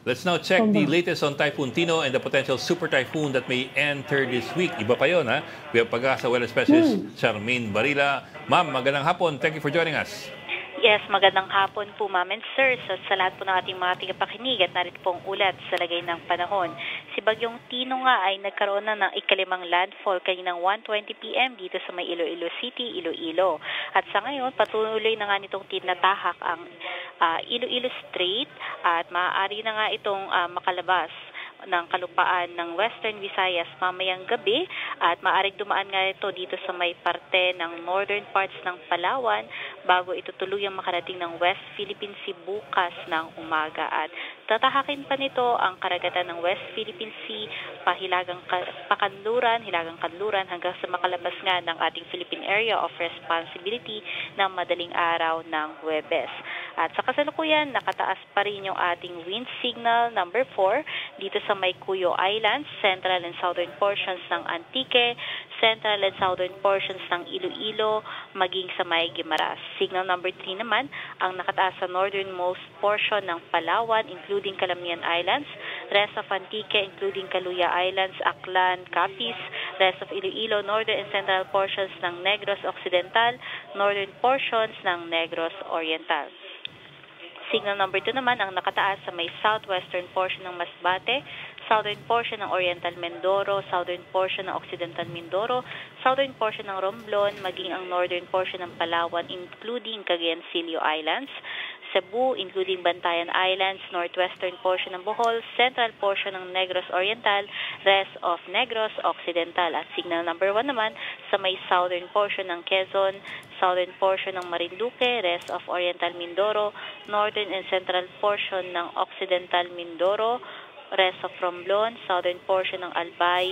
Let's now check the latest on Typhoon Tino and the potential super typhoon that may enter this week. Iba pa yun, ha? We have Pag-asa Weather Specialist Charmaine Barila. Ma'am, magandang hapon. Thank you for joining us. Yes, magandang hapon po, ma'am and sir. Sa lahat po ng ating mga tagapakinig at narito pong ulat sa lagay ng panahon. Si Bagyong Tino nga ay nagkaroon na ng ikalimang landfall kaninang 1:20 p.m. dito sa may Iloilo City, Iloilo. At sa ngayon, patuloy na nga nitong tinatahak ang Iloilo Strait at maaari na nga itong makalabas ng kalupaan ng Western Visayas mamayang gabi at maaaring dumaan nga ito dito sa may parte ng northern parts ng Palawan bago ito tuluyang makarating ng West Philippine Sea bukas ng umaga. At tatahakin pa nito ang karagatan ng West Philippine Sea hilagang kanluran hanggang sa makalabas nga ng ating Philippine Area of Responsibility ng madaling araw ng Huwebes. At sa kasalukuyan, nakataas pa rin yung ating wind signal number 4 dito sa may Cuyo Islands, central and southern portions ng Antique, central and southern portions ng Iloilo, maging sa may Guimaras. Signal number 3 naman, ang nakataas sa northernmost portion ng Palawan, including Calamian Islands, rest of Antique, including Caluya Islands, Aklan, Capiz, rest of Iloilo, northern and central portions ng Negros Occidental, northern portions ng Negros Oriental. Signal number 2 naman ang nakataas sa may southwestern portion ng Masbate, southern portion ng Oriental Mindoro, southern portion ng Occidental Mindoro, southern portion ng Romblon, maging ang northern portion ng Palawan including Cagayancillo Islands, Cebu including Bantayan Islands, northwestern portion ng Bohol, central portion ng Negros Oriental, rest of Negros Occidental. At signal number 1 naman sa may southern portion ng Quezon, southern portion ng Marinduque, rest of Oriental Mindoro, northern and central portion ng Occidental Mindoro, rest of Romblon, southern portion ng Albay,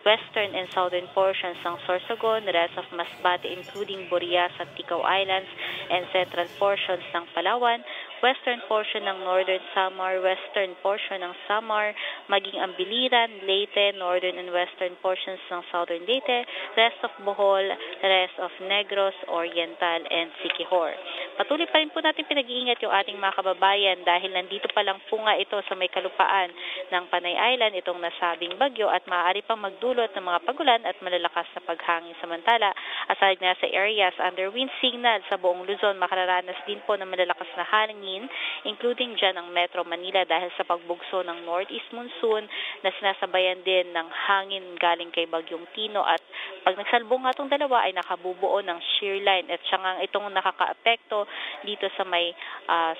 western and southern portions ng Sorsogon, rest of Masbate including Burias at Ticao Islands, and central portions ng Palawan, western portion ng Northern Samar, western portion ng Samar, maging ang Biliran, Leyte, northern and western portions ng southern Leyte, rest of Bohol, rest of Negros, Oriental, and Siquijor. Patuloy pa rin po natin pinag-iingat yung ating mga kababayan dahil nandito pa lang po nga ito sa may kalupaan ng Panay Island, itong nasabing bagyo at maaari pang magdulot ng mga pagulan at malalakas na paghangin. Samantala, aside na sa areas under wind signal sa buong Luzon, makararanas din po ng malalakas na hangin, including dyan ang Metro Manila dahil sa pagbugso ng northeast monsoon na sinasabayan din ng hangin galing kay Bagyong Tino at pag nagsalbong nga itong dalawa ay nakabubuo ng shear line at siya nga itong nakaka-apekto dito sa may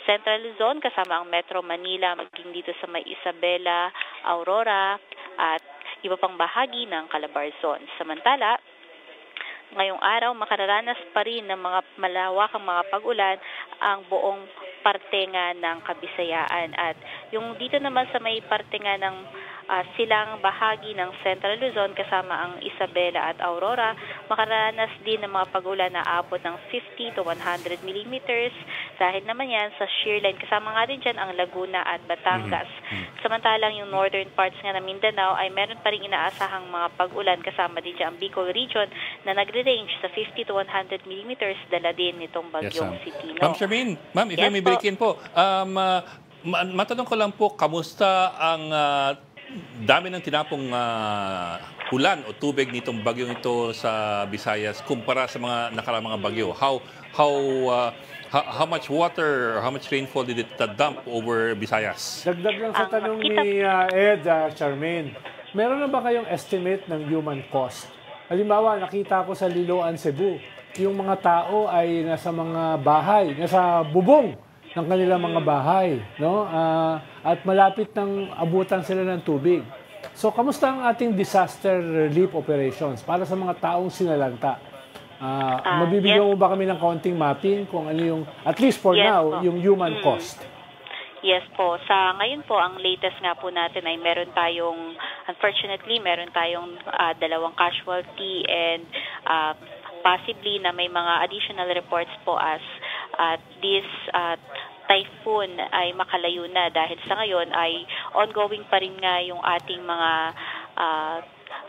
Central Luzon kasama ang Metro Manila, maging dito sa may Isabela, Aurora at iba pang bahagi ng Calabarzon. Samantala, ngayong araw makararanas pa rin ng mga malawakang mga pag-ulan ang buong parte nga ng Kabisayaan. At yung dito naman sa may parte nga ng silang bahagi ng Central Luzon kasama ang Isabela at Aurora, makararanas din ng mga pag-ulan na abot ng 50 to 100 millimeters dahil naman yan sa shear line. Kasama nga din dyan ang Laguna at Batangas. Samantalang yung northern parts nga ng Mindanao ay meron pa rin inaasahang mga pag-ulan kasama din dyan ang Bicol region na nagre-range sa 50 to 100 millimeters dala din nitong bagyong si Tino. Ma'am Charmaine, ma'am, if I may break in po, matanong ko lang po, kamusta ang dami ng tinapong ulan o tubig nitong bagyong ito sa Visayas kumpara sa mga nakaraang mga bagyo? How much water, how much rainfall did it dump over Visayas? Dagdag lang sa tanong ni Ed, Charmaine, meron na ba kayong estimate ng human cost? Halimbawa, nakita ko sa Liloan, Cebu, yung mga tao ay nasa mga bahay, nasa bubong ng kanilang mga bahay, no? At malapit ng abutan sila ng tubig. So, kamusta ang ating disaster relief operations para sa mga taong sinalanta? Mabibigyan mo ba kami ng kaunting mapping kung ano yung, at least for now, yung human cost? Yes po. Sa ngayon po, ang latest nga po natin ay unfortunately, meron tayong 2 casualty and possibly na may mga additional reports po as this typhoon ay makalayo na dahil sa ngayon ay ongoing pa rin nga yung ating mga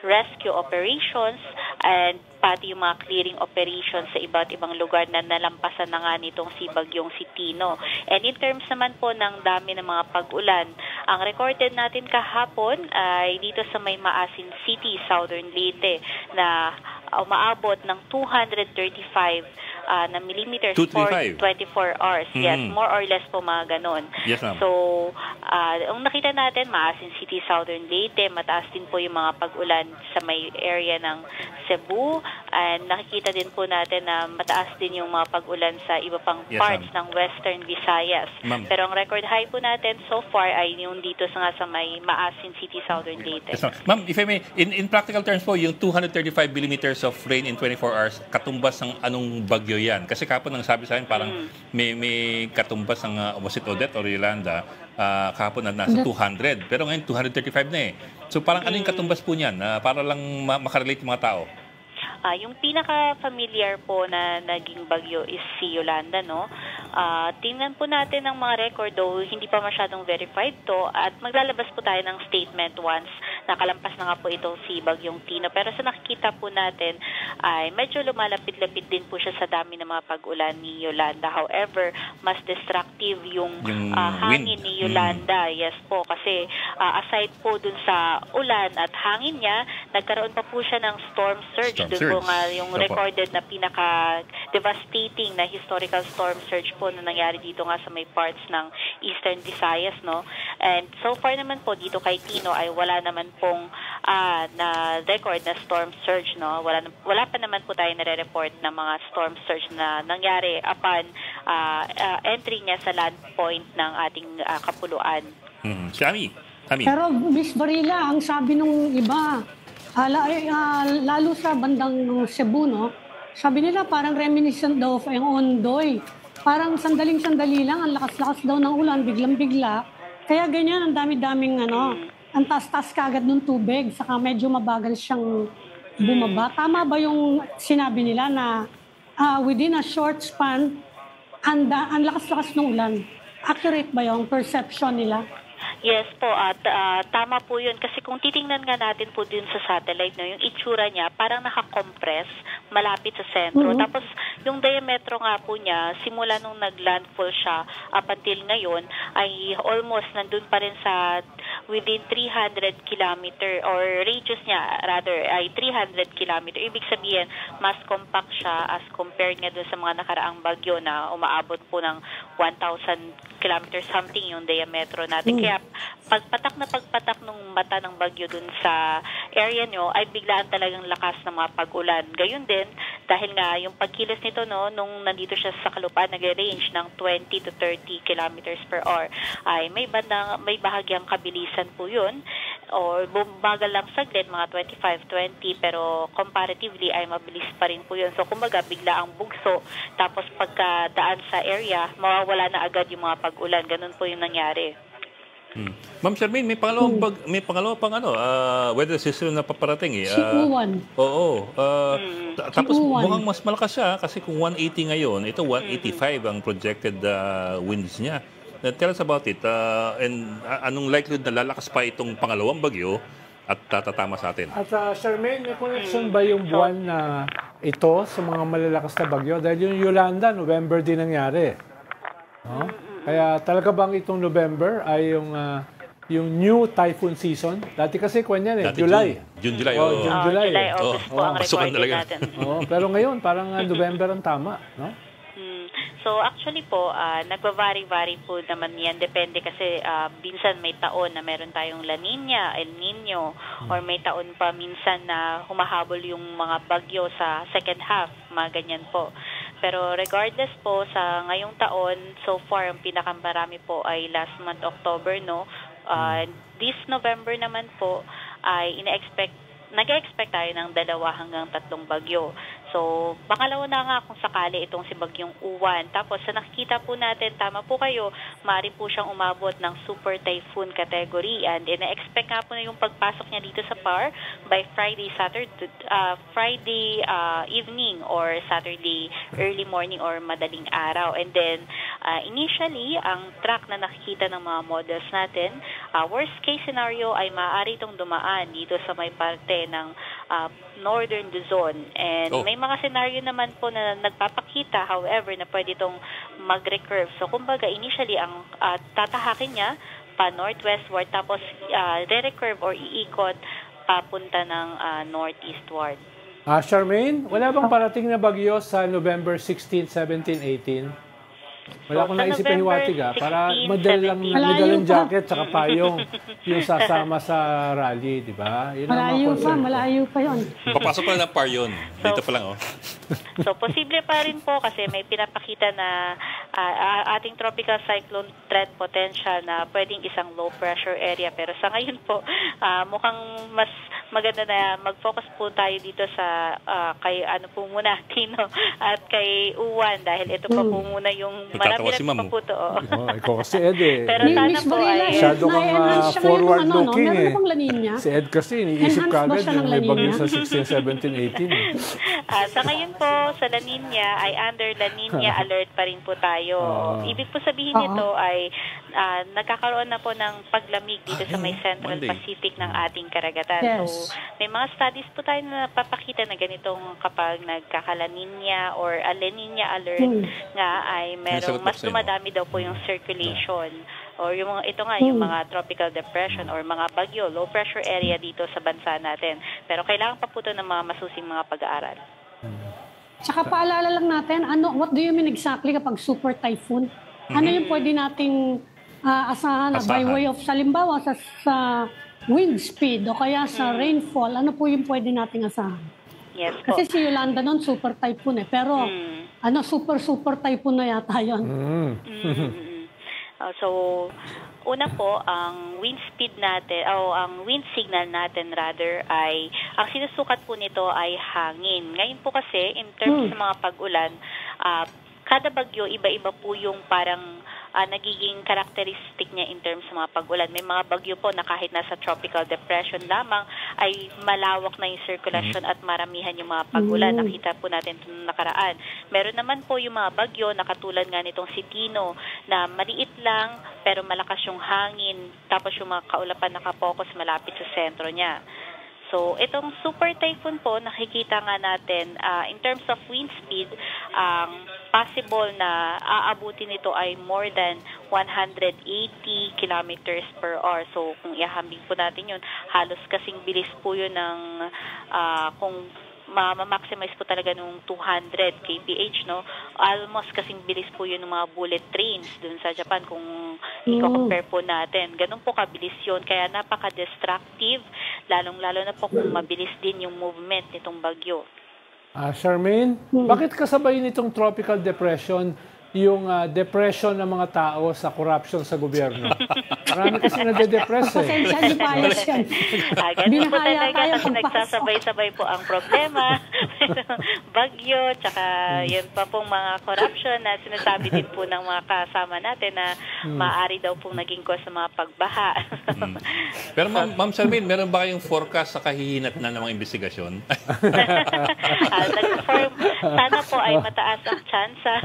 rescue operations and pati yung mga clearing operations sa iba't ibang lugar na nalampasan na nga nitong si Bagyong si Tino. And in terms naman po ng dami ng mga pag-ulan, Ang recorded natin kahapon ay dito sa may Maasin City, Southern Leyte, na umaabot ng 235 na millimeters for 24 hours. Yes, more or less po mga ganon. Yes, ma'am. So, ang nakita natin, Maasin City, Southern Leyte, mataas din po yung mga pag-ulan sa may area ng Cebu. And nakikita din po natin na mataas din yung mga pag-ulan sa iba pang parts ng Western Visayas. Pero ang record high po natin so far ay yung dito sa may Maasin City, Southern Leyte. Yes, ma'am, if I may, in practical terms po, yung 235 millimeters of rain in 24 hours, katumbas ng anong bagyo yan? Kasi kapon ang sabi sa akin, parang may katumbas ng was it Odette or Yolanda, kahapon na nasa 200. Pero ngayon, 235 na eh. So parang ano yung katumbas po niyan? Para lang makarelate yung mga tao. Yung pinaka-familiar po na naging bagyo is si Yolanda, no? Tingnan po natin ang mga record, though hindi pa masyadong verified to, at maglalabas po tayo ng statement once nakalampas na nga po itong si Bagyong Tino. Pero sa nakikita po natin ay medyo lumalapit-lapit din po siya sa dami ng mga pag-ulan ni Yolanda. However, mas destructive yung hangin ni Yolanda. Yes po, kasi aside po dun sa ulan at hangin niya, nagkaroon pa po siya ng storm surge. Dun po nga yung recorded na pinaka-devastating na historical storm surge po na nangyari dito nga sa may parts ng Eastern Visayas, no? And so far naman po dito kay Tino ay wala naman pong na record na storm surge, no? Wala pa naman po tayo nare-report na mga storm surge na nangyari upon entry niya sa land point ng ating kapuluan. Si Ami. Pero Miss Barila, ang sabi nung iba, lalo sa bandang Cebu, no? Sabi nila parang reminiscent daw of yung Ondoy. Parang sandaling-sandali lang, ang lakas-lakas daw ng ulan, biglang-bigla. Kaya ganyan, ang dami-daming ang taas-taas kagad ng tubig, saka medyo mabagal siyang bumaba. Tama ba yung sinabi nila na within a short span, ang lakas-lakas ng ulan? Accurate ba yung perception nila? Yes po, at tama po yun. Kasi kung titingnan nga natin po din sa satellite, no, yung itsura niya, parang nakakompress, malapit sa sentro. Tapos, yung diametro nga po niya, simula nung nag-landfall siya up until ngayon, ay almost nandun pa rin sa within 300 kilometer or radius niya, rather, ay 300 kilometer. Ibig sabihin, mas compact siya as compared nga dun sa mga nakaraang bagyo na umaabot po ng 1,000 kilometers something yung diametro natin. Kaya pagpatak nung mata ng bagyo dun sa area nyo ay biglaan talagang lakas ng mga pag-ulan. Gayun din, dahil nga yung pagkilos nito, no, nung nandito siya sa kalupaan, nag-range ng 20 to 30 kilometers per hour, ay may bahagyang kabilisan po yun, or bumagal lang saglit, mga 25-20, pero comparatively ay mabilis pa rin po yun. So, kumbaga, bigla ang bugso, tapos pagkadaan sa area, mawawala na agad yung mga pag-ulan. Ganun po yung nangyari. Ma'am Charmaine, may pangalawa pang weather system na paparating eh. Siuwan. Oo. Tapos mukhang mas malakas siya kasi kung 180 ngayon, ito 185 ang projected winds niya. Tell us about it. And anong likelihood na lalakas pa itong pangalawang bagyo at tatatama sa atin? At Charmaine, may connection ba yung buwan na ito sa mga malalakas na bagyo? Dahil yung Yolanda, November din nangyari. No? Kaya talaga bang itong November ay yung new typhoon season? Dati kasi kwan yan July. July. July, August po ang recorded natin. Pero ngayon, parang November ang tama, no? So actually po, nagva-vary po naman yan. Depende kasi minsan may taon na meron tayong La Nina, El Nino, or may taon pa minsan na humahabol yung mga bagyo sa second half, mga ganyan po. Pero regardless po, sa ngayong taon, so far, ang pinakamarami po ay last month, October, no? This November naman po, ay nag-expect tayo ng 2 hanggang 3 bagyo. So, pangalawa na nga kung sakali itong si Bagyong Uwan. Tapos, sa nakikita po natin, tama po kayo, maaari po siyang umabot ng super typhoon category. And ina-expect nga po na yung pagpasok niya dito sa PAR by Friday evening or Saturday early morning or madaling araw. And then, initially, ang track na nakikita ng mga models natin, worst case scenario ay maaari itong dumaan dito sa may parte ng northern Luzon. And may mga scenario naman po na nagpapakita, however, na pwede itong mag-recurve. So, kumbaga, initially, ang tatahakin niya pa northwestward, tapos re-recurve or iikot papunta ng northeastward. Charmaine, wala bang parating na bagyo sa November 16, 17, 18? Wala akong sa naisip na November hiwatig para 16, madalang 17. madalang jacket tsaka payong yung sasama sa rally, di ba? Yun ang mga Malayo pa, concern ko. malayo pa yun. Papasok pa ng par yun. Dito pa lang, oh. So, posible pa rin po kasi may pinapakita na ating tropical cyclone threat potential na pwedeng isang low pressure area. Pero sa ngayon po, mukhang mas maganda na mag-focus po tayo dito sa kay po muna, Tino, at kay Uwan dahil ito pa po muna yung Natatawa si marami Ma'am. na pa po to. Ikaw kasi Ed eh. Pero sana Miss po Barila, ay... Masyado kang na-enhance siya ngayon ng forward-looking Meron eh. na bang La Nina? Si Ed kasi, iniisip Enhanced ka ba agad siya ng yung La may bagyo Nina? sa 16, 17, 18 eh. Sa ngayon po, sa La Nina ay under La Nina alert pa rin po tayo. Ibig po sabihin nito ay nagkakaroon na po ng paglamig dito sa may Central Monday. Pacific ng ating karagatan. Yes. So, may mga studies po tayo na papakita na ganitong kapag nagkaka-La Nina or a La Nina alert nga ay merong May sagot mas ako sa inyo. dumadami daw po yung circulation or yung mga ito nga yung mga tropical depression or mga bagyo, low pressure area dito sa bansa natin. Pero kailangan pa po ito ng mga masusing mga pag-aaral. Tsaka paalala lang natin, what do you mean exactly kapag super typhoon? Ano yung pwede nating asahan by way of, salimbawa, sa wind speed o kaya sa rainfall, ano po yung pwede nating asahan? Yes po. Kasi si Yolanda noon, super typhoon eh. Pero, super typhoon na yata yun. So, una po, ang wind speed natin, o ang wind signal natin rather, ay, ang sinusukat po nito ay hangin. Ngayon po kasi, in terms sa mga pag-ulan, kada bagyo, iba-iba po yung parang nagiging characteristic niya in terms sa mga pag-ulan. May mga bagyo po na kahit nasa tropical depression lamang ay malawak na yung circulation at maramihan yung mga pag-ulan. Nakita po natin ito nung nakaraan. Meron naman po yung mga bagyo na katulad nga nitong si Tino na maliit lang pero malakas yung hangin tapos yung mga kaulapan nakapokus malapit sa sentro niya. So, itong super typhoon po, nakikita nga natin, in terms of wind speed, ang possible na aabutin nito ay more than 180 kilometers per hour. So, kung ihahambing po natin yun, halos kasing bilis po yun ng, kung ma-maximize po talaga nung 200 kph, no? Almost kasing bilis po yun ng mga bullet trains dun sa Japan kung i-compare po natin. Ganun po kabilis yun. Kaya napaka-destructive, lalong-lalo na po kung mabilis din yung movement nitong bagyo. Charmaine, bakit kasabay nitong tropical depression yung depression ng mga tao sa corruption sa gobyerno? Marami kasi nade-depress eh. Pasensya niyo pa ayos yan. Ganun po Binahaya talaga tayo kasi pagpasok. nagsasabay-sabay po ang problema. Bagyo, tsaka yun pa pong mga corruption na sinasabi din po ng mga kasama natin na maaari daw pong naging cause ng mga pagbaha. Pero Ma'am Charmaine, meron ba kayong forecast sa kahihinat na ng mga investigasyon? Sana po ay mataas ang tsansa.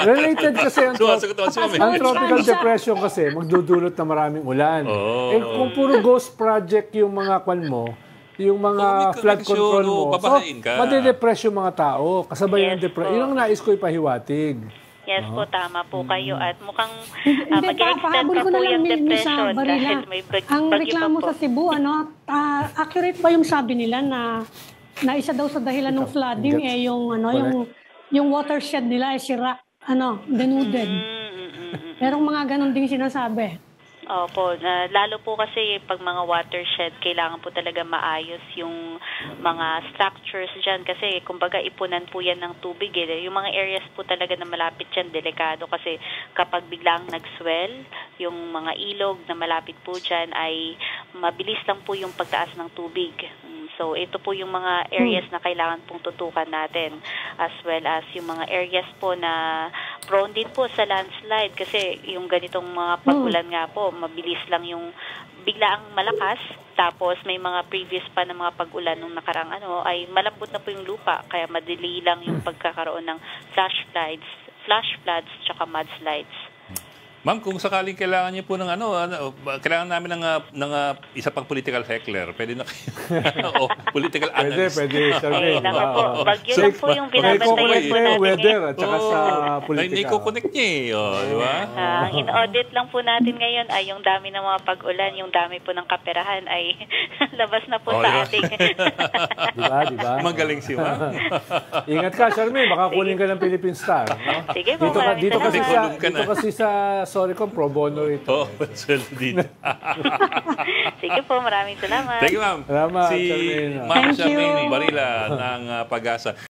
Related kasi ang, Sumasagot naman si Ma'am. ang tropical depression kasi magdudulot na maraming ulan. Oh. Eh kung puro ghost project yung mga kwan mo, yung mga may flood connection, control mo, babahain ka. madedepress yung mga tao. Kasabay Yes ng depression. po. Yun ang nais ko ipahiwatig. Yes po, tama po kayo. At mukhang Hindi, mag-extend pahabol pa ko po na lang, yung Miss depression Barila. dahil may Ang bagyo pa reklamo po. sa Cebu, accurate ba yung sabi nila na isa daw sa dahilan ng flooding yung watershed nila ay sira, denuded. Merong mga ganon ding sinasabi. Opo, lalo po kasi pag mga watershed, kailangan po talaga maayos yung mga structures dyan kasi kumbaga ipunan po yan ng tubig. Yung mga areas po talaga na malapit dyan, delikado kasi kapag biglang nag-swell, yung mga ilog na malapit po dyan ay mabilis lang po yung pagtaas ng tubig. So, ito po yung mga areas na kailangan pong tutukan natin as well as yung mga areas po na prone din po sa landslide kasi yung ganitong mga pag-ulan nga po, mabilis lang yung bigla ang malakas tapos may mga previous pa na mga pag-ulan nung nakarang ay malambot na po yung lupa kaya madali lang yung pagkakaroon ng flash floods tsaka mudslides. Ma'am, kung sakaling kailangan niyo po ng kailangan namin ng isa pang political heckler, pwede na kayo. O political analyst. Pwede, Charmaine. Naku po, bagyo lang po yung binabantayan po natin. Weather at saka sa politika. Hindi ko connect niya di ba? Ang in-audit lang po natin ngayon ay yung dami ng mga pag-ulan, yung dami po ng kaperahan ay labas na po sa ating. Diba? Magaling si ma'am. Ingat ka, Charmaine. Baka kunin ka ng Philippine Star. No? Sige po, maraming salamat. Dito kasi sa Soricom, pro bono ito. Dito. Sige po, maraming salamat. Thank you, ma'am. Salamat, Si Charmaine. Ma'am Thank you. Charmaine Barila ng Pag-asa.